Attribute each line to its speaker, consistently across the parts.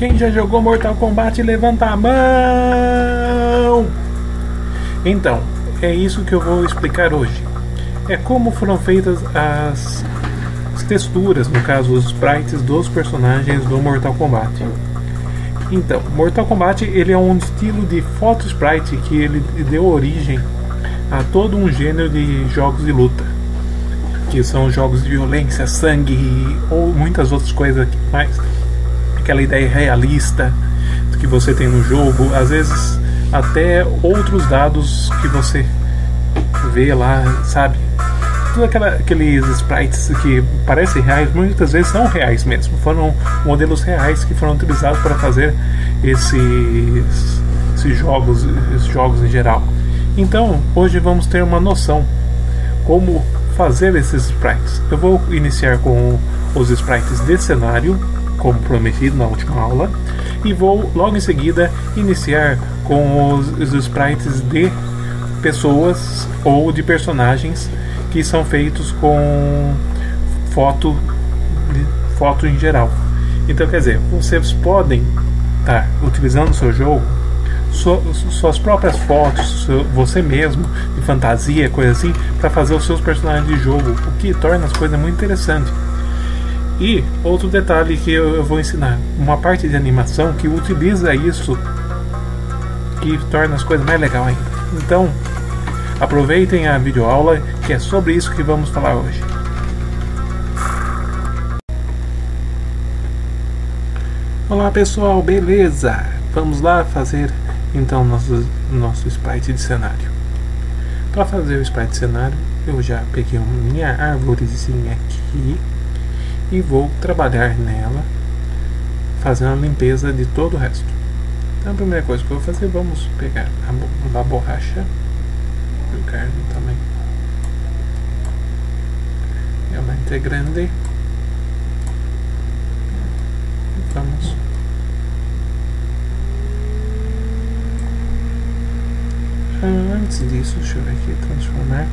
Speaker 1: Quem já jogou Mortal Kombat, levanta a mão! Então, é isso que eu vou explicar hoje. É como foram feitas as texturas, no caso os sprites dos personagens do Mortal Kombat. Então, Mortal Kombat ele é um estilo de photo sprite que ele deu origem a todo um gênero de jogos de luta, que são jogos de violência, sangue ou muitas outras coisas mais. Aquela ideia realista que você tem no jogo, às vezes até outros dados que você vê lá, sabe? Todos aqueles sprites que parecem reais, muitas vezes são reais mesmo. Foram modelos reais que foram utilizados para fazer esses jogos em geral. Então, hoje vamos ter uma noção como fazer esses sprites. Eu vou iniciar com os sprites de cenário, como prometido na última aula, e vou logo em seguida iniciar com os sprites de pessoas ou de personagens que são feitos com foto em geral. Então, quer dizer, vocês podem estar utilizando o seu jogo suas próprias fotos, você mesmo, de fantasia, coisa assim, para fazer os seus personagens de jogo, o que torna as coisas muito interessantes. E outro detalhe que eu vou ensinar, uma parte de animação que utiliza isso, que torna as coisas mais legais ainda. Então, aproveitem a videoaula, que é sobre isso que vamos falar hoje. Olá pessoal, beleza? Vamos lá fazer então nosso sprite de cenário. Para fazer o sprite de cenário, eu já peguei minha árvorezinha aqui e vou trabalhar nela, fazendo a limpeza de todo o resto. Então a primeira coisa que eu vou fazer, vamos pegar a borracha, jogar no tamanho realmente grande. Vamos antes disso, deixa eu ver aqui, transformar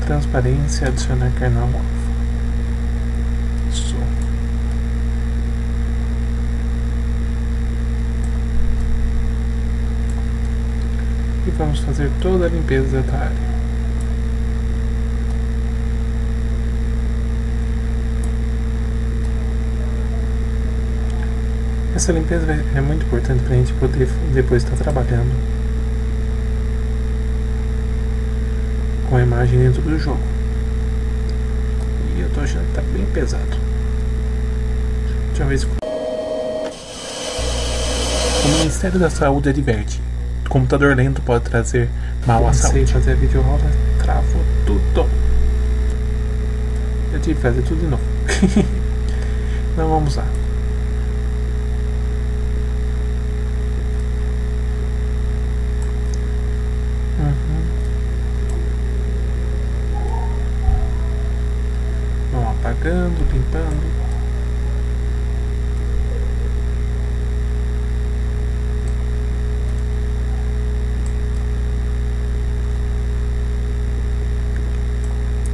Speaker 1: transparência, adicionar canal alfa. Isso. E vamos fazer toda a limpeza da área. Essa limpeza é muito importante para a gente poder depois estar trabalhando com a imagem dentro do jogo. E eu tô achando que tá bem pesado. Deixa eu ver se... O Ministério da Saúde adverte: computador lento pode trazer mal à saúde. Fazer a videoaula, travou tudo. Eu tive que fazer tudo de novo. Então vamos lá. Vamos apagando, limpando.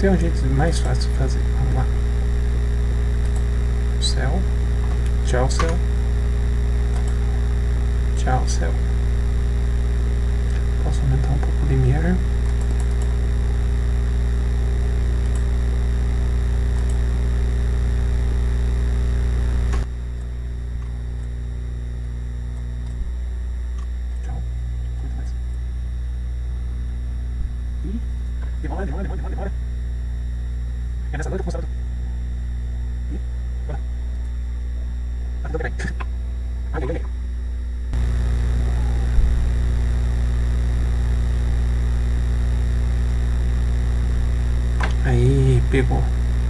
Speaker 1: Tem um jeito mais fácil de fazer. Vamos lá. Céu. Tchau, céu. Tchau, céu. Posso aumentar um pouco o limiar. Tchau. Ih, demora. É nessa noite que funciona. Ih, bora. Tá tudo bem. Ai. Aí, pegou.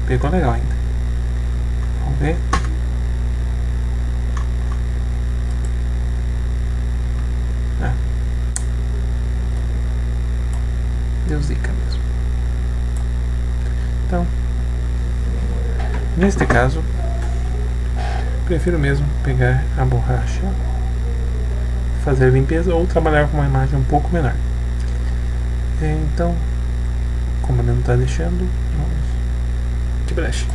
Speaker 1: Pegou legal ainda. Vamos ver. Ah. Deu zica mesmo. Então, neste caso, prefiro mesmo pegar a borracha, fazer a limpeza ou trabalhar com uma imagem um pouco menor. Então, como ele não está deixando, vamos de brecha.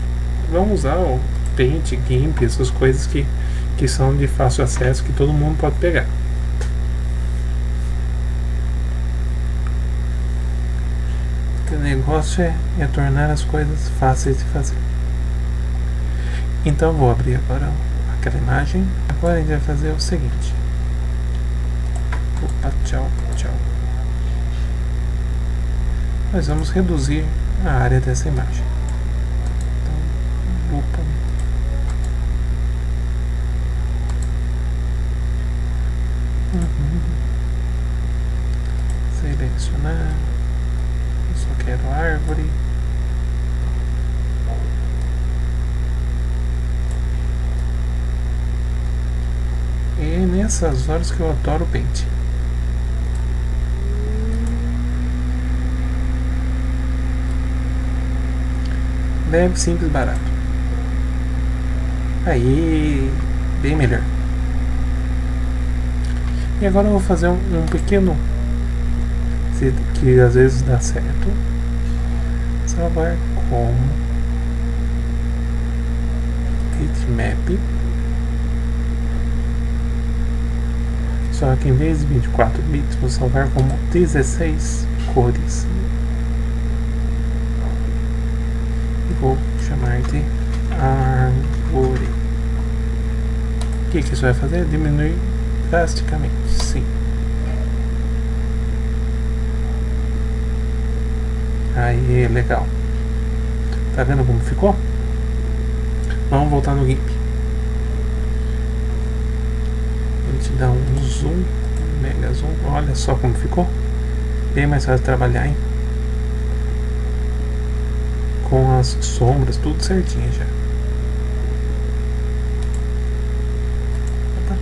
Speaker 1: Vamos usar Paint, GIMP, essas coisas que são de fácil acesso, que todo mundo pode pegar. O negócio é tornar as coisas fáceis de fazer. Então vou abrir agora aquela imagem. Agora a gente vai fazer o seguinte. Opa, tchau, tchau. Nós vamos reduzir a área dessa imagem. Então, lupa. Selecionar. Eu só quero árvore. E nessas horas que eu adoro o Paint. Leve, simples, barato. Aí, bem melhor. E agora eu vou fazer um pequeno, que às vezes dá certo. Salvar como bitmap. Só que em vez de 24 bits, vou salvar como 16 cores. E vou chamar de árvore. O que isso vai fazer? Diminuir drasticamente, sim. Aí, legal. Tá vendo como ficou? Vamos voltar no GIMP. A gente dá um zoom, mega zoom. Olha só como ficou. Bem mais fácil de trabalhar, hein? Com as sombras, tudo certinho já. Opa.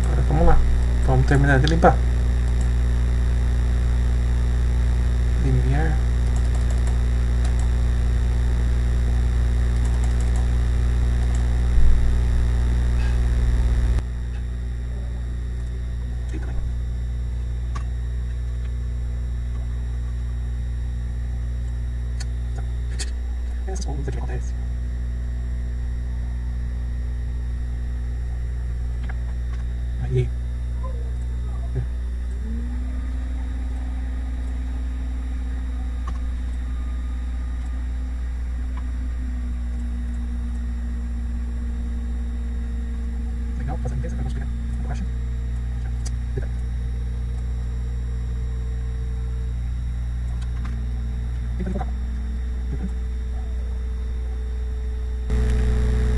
Speaker 1: Agora vamos lá. Vamos terminar de limpar. Limiar. Essas coisas aqui acontecem. Aí. Legal, fazer a limpeza, vamos pegar a borracha. Tenta focar.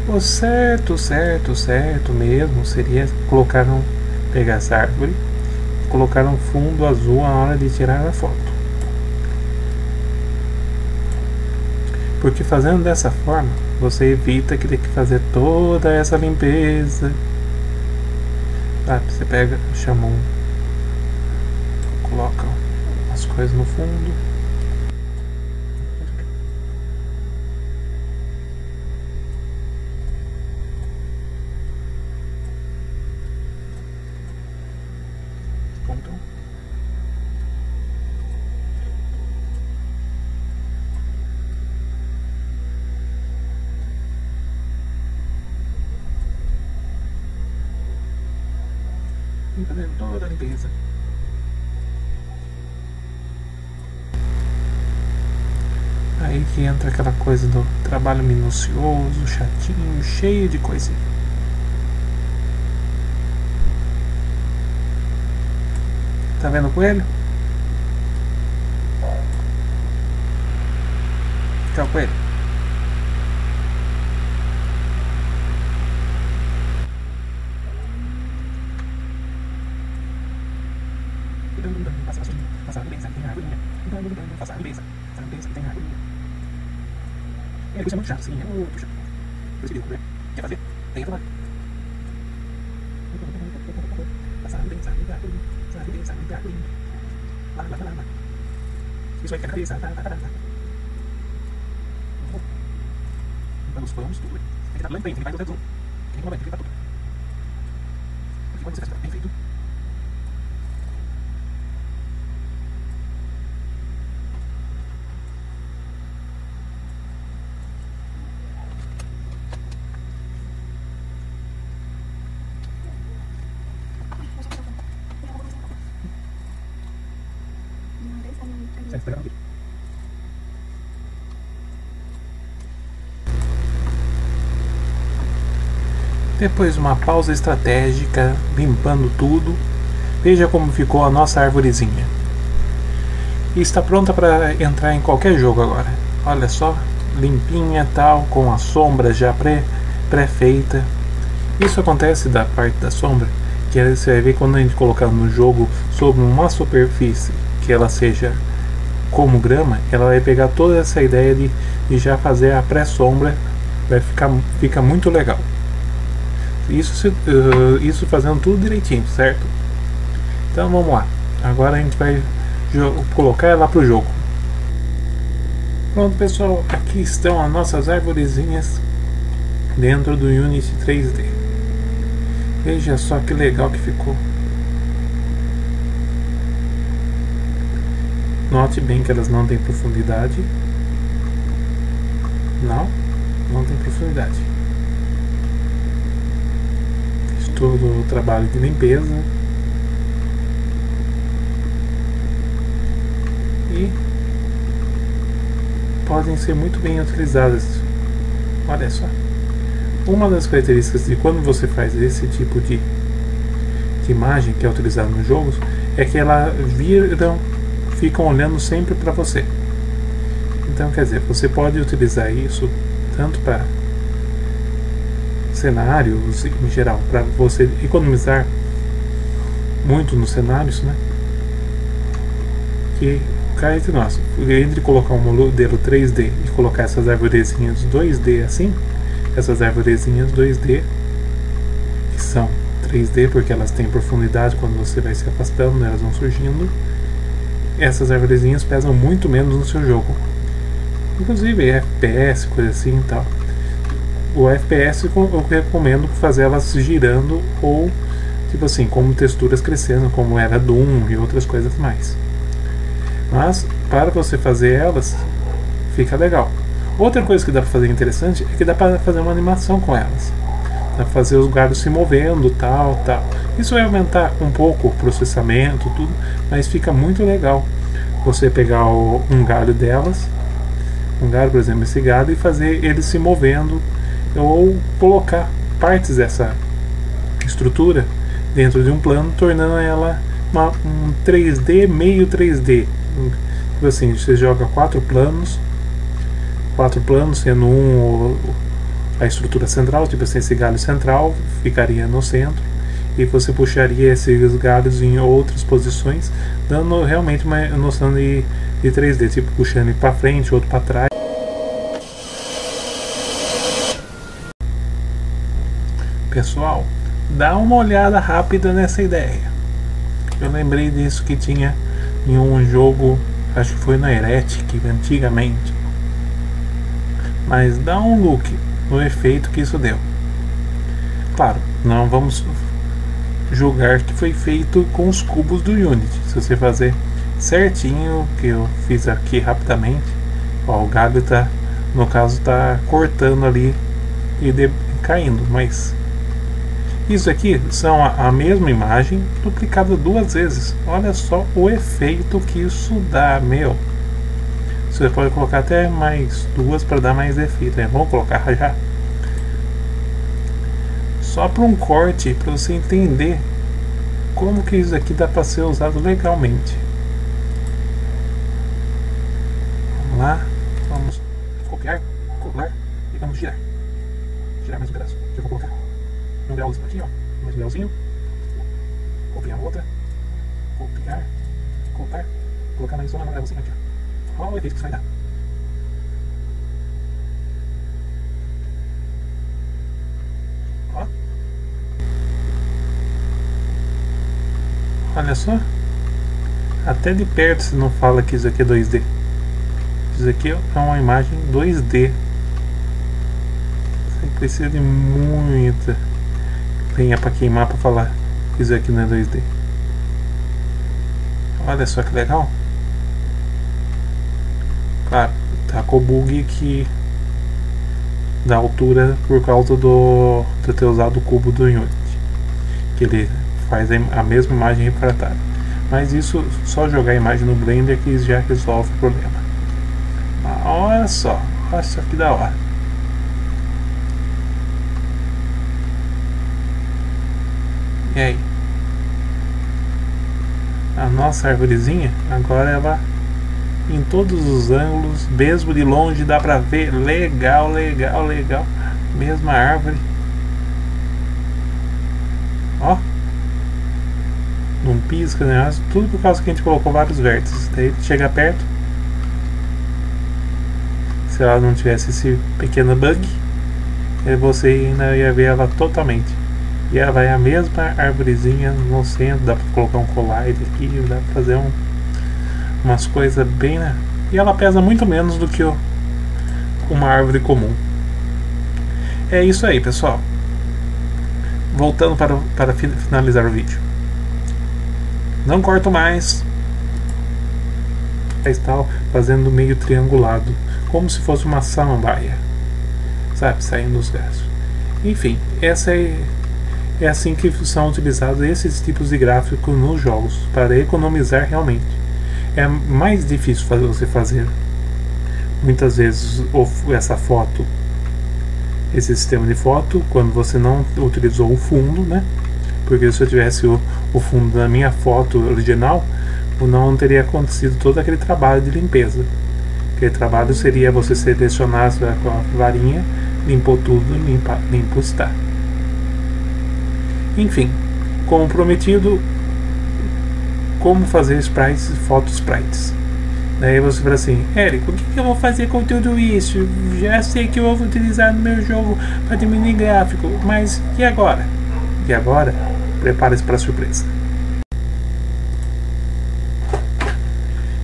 Speaker 1: O certo mesmo seria pegar essa árvore e colocar um fundo azul na hora de tirar a foto. Porque fazendo dessa forma, você evita que tenha que fazer toda essa limpeza. Tá, você pega, chama coloca as coisas no fundo. E fazendo toda a limpeza. Aí que entra aquela coisa do trabalho minucioso, chatinho, cheio de coisinha. Tá vendo o coelho? Tchau, coelho. Passar bem, sabe? Tem árvore. Passar bem, sabe? Tem árvore. Isso é muito chato, sim, é muito chato. Por isso que eu quer fazer? Tem que tomar. Passar bem, sabe? Tem árvore. Lá. Isso aí que é a cabeça. Então, os planos, tudo. Tem que dar plano, tem que dar tudo. Tem que dar tudo. Porque quando você faz bem feito. Depois de uma pausa estratégica, limpando tudo, veja como ficou a nossa arvorezinha. E está pronta para entrar em qualquer jogo agora. Olha só, limpinha tal, com a sombra já pré-feita. Isso acontece da parte da sombra, que você vai ver quando a gente colocar no jogo sobre uma superfície que ela seja como grama, ela vai pegar toda essa ideia de já fazer a pré-sombra, fica muito legal. Isso fazendo tudo direitinho, certo? Então vamos lá. Agora a gente vai colocar ela para o jogo. Pronto, pessoal, aqui estão as nossas arvorezinhas dentro do Unity 3D. Veja só que legal que ficou. Note bem que elas não têm profundidade. Não tem profundidade. Fiz todo o trabalho de limpeza. E podem ser muito bem utilizadas. Olha só. Uma das características de quando você faz esse tipo de imagem que é utilizada nos jogos é que elas ficam olhando sempre para você. Então, quer dizer, você pode utilizar isso tanto para cenários em geral, para você economizar muito nos cenários, né? Que cá entre nós, entre colocar um modelo 3D e colocar essas arvorezinhas 2D assim, essas arvorezinhas 2D que são 3D porque elas têm profundidade, quando você vai se afastando elas vão surgindo, essas arvorezinhas pesam muito menos no seu jogo, inclusive FPS, coisa assim e tal. O FPS eu recomendo fazer elas girando ou tipo assim, como texturas crescendo, como era Doom e outras coisas mais. Mas para você fazer elas fica legal. Outra coisa que dá para fazer interessante é que dá para fazer uma animação com elas. Dá para fazer os galhos se movendo, tal. Isso vai aumentar um pouco o processamento, tudo, mas fica muito legal você pegar um galho delas, por exemplo, esse galho, e fazer ele se movendo, ou colocar partes dessa estrutura dentro de um plano, tornando ela um 3D, meio 3D. Tipo assim, você joga quatro planos, sendo a estrutura central, tipo assim, esse galho central ficaria no centro e você puxaria esses galhos em outras posições, dando realmente uma noção de 3D, tipo puxando ele para frente, outro para trás. Pessoal, dá uma olhada rápida nessa ideia. Eu lembrei disso que tinha em um jogo, acho que foi na Heretic antigamente. Mas dá um look no efeito que isso deu. Claro, não vamos julgar que foi feito com os cubos do Unity. Se você fazer certinho, que eu fiz aqui rapidamente, ó, o galho tá, no caso, tá cortando ali e caindo, mas isso aqui são a mesma imagem duplicada duas vezes. Olha só o efeito que isso dá, meu. Você pode colocar até mais duas para dar mais efeito, né? Vamos colocar já. Só para um corte, para você entender como que isso aqui dá para ser usado legalmente. Vamos lá, vamos copiar, colar e vamos girar. Girar mais um pedaço. Eu vou colocar um grauzinho aqui, ó, mais um grauzinho. Copiar outra, copiar, colar, colocar mais uma grauzinho aqui, ó. Olha o efeito que isso vai dar. Ó. Olha só. Até de perto você não fala que isso aqui é 2D. Isso aqui é uma imagem 2D. Você precisa de muita lenha para queimar para falar que isso aqui não é 2D. Olha só que legal. Claro, tá com o bug que da altura por causa de ter usado o cubo do Unity, que ele faz a mesma imagem refratária. Mas isso, só jogar a imagem no Blender que já resolve o problema. Olha só que da hora. E aí? A nossa arvorezinha, agora ela em todos os ângulos, mesmo de longe dá pra ver. Legal. Mesma árvore. Ó. Não pisca, né? Tudo por causa que a gente colocou vários vértices. Daí chega perto. Se ela não tivesse esse pequeno bug, você ainda ia ver ela totalmente. E ela vai a mesma arvorezinha no centro. Dá pra colocar um collide aqui, dá pra fazer umas coisas bem, né? E ela pesa muito menos do que uma árvore comum. É isso aí, pessoal. Voltando para finalizar o vídeo. Não corto mais. Está fazendo meio triangulado, como se fosse uma samambaia, sabe, saindo dos galhos. Enfim, essa é assim que são utilizados esses tipos de gráficos nos jogos, para economizar realmente. É mais difícil você fazer muitas vezes essa foto, esse sistema de foto, quando você não utilizou o fundo, né? Porque se eu tivesse o fundo da minha foto original, não teria acontecido todo aquele trabalho de limpeza. Aquele trabalho seria você selecionar com a varinha, limpou tudo, limpo está. Enfim, como prometido, como fazer sprites, foto sprites. Daí você fala assim: Érico, o que eu vou fazer com tudo isso? Já sei que eu vou utilizar no meu jogo para diminuir gráfico, mas e agora? E agora, prepare-se para a surpresa.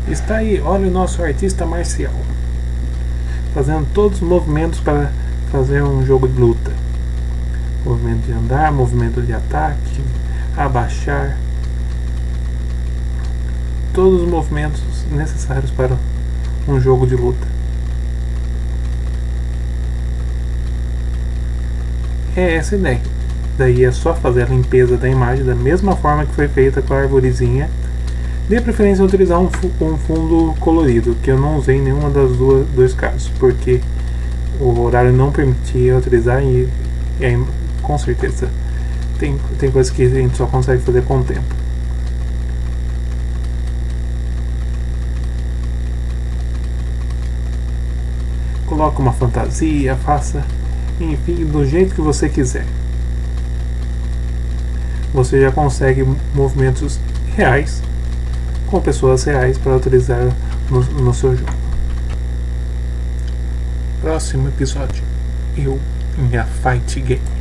Speaker 1: Está aí, olha o nosso artista marcial fazendo todos os movimentos para fazer um jogo de luta. Movimento de andar, movimento de ataque, abaixar, todos os movimentos necessários para um jogo de luta. É essa a ideia. Daí é só fazer a limpeza da imagem da mesma forma que foi feita com a arvorezinha. De preferência utilizar um fundo colorido, que eu não usei em nenhuma das dois casos, porque o horário não permitia utilizar e com certeza tem coisas que a gente só consegue fazer com o tempo. Coloque uma fantasia, faça, enfim, do jeito que você quiser. Você já consegue movimentos reais com pessoas reais para utilizar no seu jogo. Próximo episódio, eu, minha fight game.